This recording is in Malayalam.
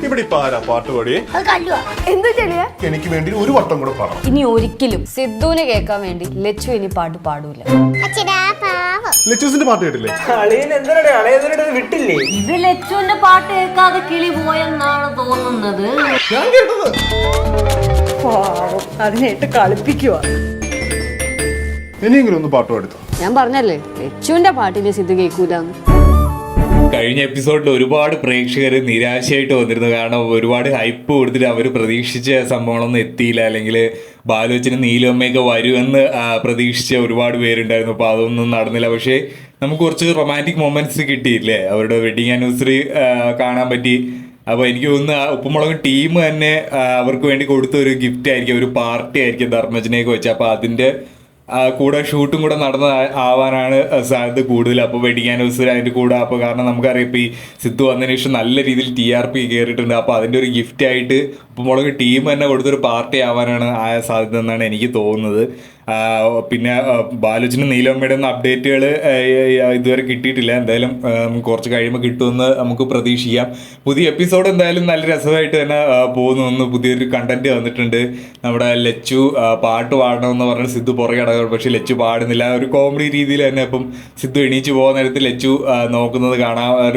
ഇവിടെ ഇപ്പൊ ആരാ പാട്ട് പാടിയേ? എന്തു ചെളിയ? എനിക്ക് വേണ്ടി ഒരു വട്ടം കൂടെ പാടണം. ഇനി ഒരിക്കലും സിദ്ധുവിനെ കേൾക്കാൻ വേണ്ടി ലച്ചു ഇനി പാട്ട് പാടൂല. ലച്ചൂസിന്റെ പാട്ട് കേട്ടില്ലേ? വിട്ടില്ലേ? ഇത് ലച്ചുവിന്റെ പാട്ട് കേൾക്കാതെ കിളി പോയെന്നാണ് തോന്നുന്നത്. ഞാൻ കേട്ടത്. അതിനായിട്ട് കളിപ്പിക്കുക. ഇനിയെങ്കിലും ഒന്ന് പാട്ട് പാടുത്തു. ഞാൻ പറഞ്ഞല്ലേ ലച്ചുവിന്റെ പാട്ടിന് സിദ്ധു കേൾക്കൂലെന്ന്. കഴിഞ്ഞ എപ്പിസോഡിൽ ഒരുപാട് പ്രേക്ഷകർ നിരാശയായിട്ട് വന്നിരുന്നു. കാരണം ഒരുപാട് ഹൈപ്പ് കൊടുത്തിട്ട് അവർ പ്രതീക്ഷിച്ച സംഭവങ്ങളൊന്നും എത്തിയില്ല, അല്ലെങ്കിൽ ബാലുവച്ചനും നീലുവമ്മയൊക്കെ വരുമെന്ന് പ്രതീക്ഷിച്ച ഒരുപാട് പേരുണ്ടായിരുന്നു. അപ്പോൾ അതൊന്നും നടന്നില്ല. പക്ഷേ നമുക്ക് കുറച്ച് റൊമാൻറ്റിക് മൊമെന്റ്സ് കിട്ടിയില്ലേ, അവരുടെ വെഡിങ് ആനിവേഴ്സറി കാണാൻ പറ്റി. അപ്പോൾ എനിക്ക് തോന്നുന്നു ഉപ്പുമുളക് ടീം തന്നെ അവർക്ക് വേണ്ടി കൊടുത്ത ഒരു ഗിഫ്റ്റ് ആയിരിക്കും, ഒരു പാർട്ടി ആയിരിക്കും ധർമ്മജനെയൊക്കെ വെച്ച്. അപ്പോൾ അതിൻ്റെ കൂടെ ഷൂട്ടും കൂടെ നടന്ന ആവാനാണ് സാധ്യത കൂടുതൽ. അപ്പോൾ വെഡിങ് ആനിവേഴ്സറി അതിൻ്റെ കൂടെ. അപ്പോൾ കാരണം നമുക്കറിയാം ഇപ്പോൾ ഈ സിദ്ധു വന്നതിന് ശേഷം നല്ല രീതിയിൽ TRP കയറിയിട്ടുണ്ട്. അപ്പോൾ അതിൻ്റെ ഒരു ഗിഫ്റ്റ് ആയിട്ട് ഉപ്പുമുളക് ടീം തന്നെ കൊടുത്തൊരു പാർട്ടി ആവാനാണ് സാധ്യത എന്നാണ് എനിക്ക് തോന്നുന്നത്. പിന്നെ ബാലുച്ചനും നീലമ്മയുടെ ഒന്നും അപ്ഡേറ്റുകൾ ഇതുവരെ കിട്ടിയിട്ടില്ല. എന്തായാലും കുറച്ച് കഴിയുമ്പോൾ കിട്ടുമെന്ന് നമുക്ക് പ്രതീക്ഷിക്കാം. പുതിയ എപ്പിസോഡ് എന്തായാലും നല്ല രസമായിട്ട് തന്നെ പോകുന്നു. പുതിയൊരു കണ്ടന്റ് വന്നിട്ടുണ്ട്. നമ്മുടെ ലച്ചു പാട്ട് പാടണമെന്ന് പറഞ്ഞ് സിദ്ധു പുറകെ അടങ്ങും, പക്ഷെ ലച്ചു പാടുന്നില്ല. ഒരു കോമഡി രീതിയിൽ തന്നെ ഇപ്പം സിദ്ധു എണീച്ച് പോകുന്ന നേരത്തിൽ ലച്ചു നോക്കുന്നത് കാണാം. ഒരു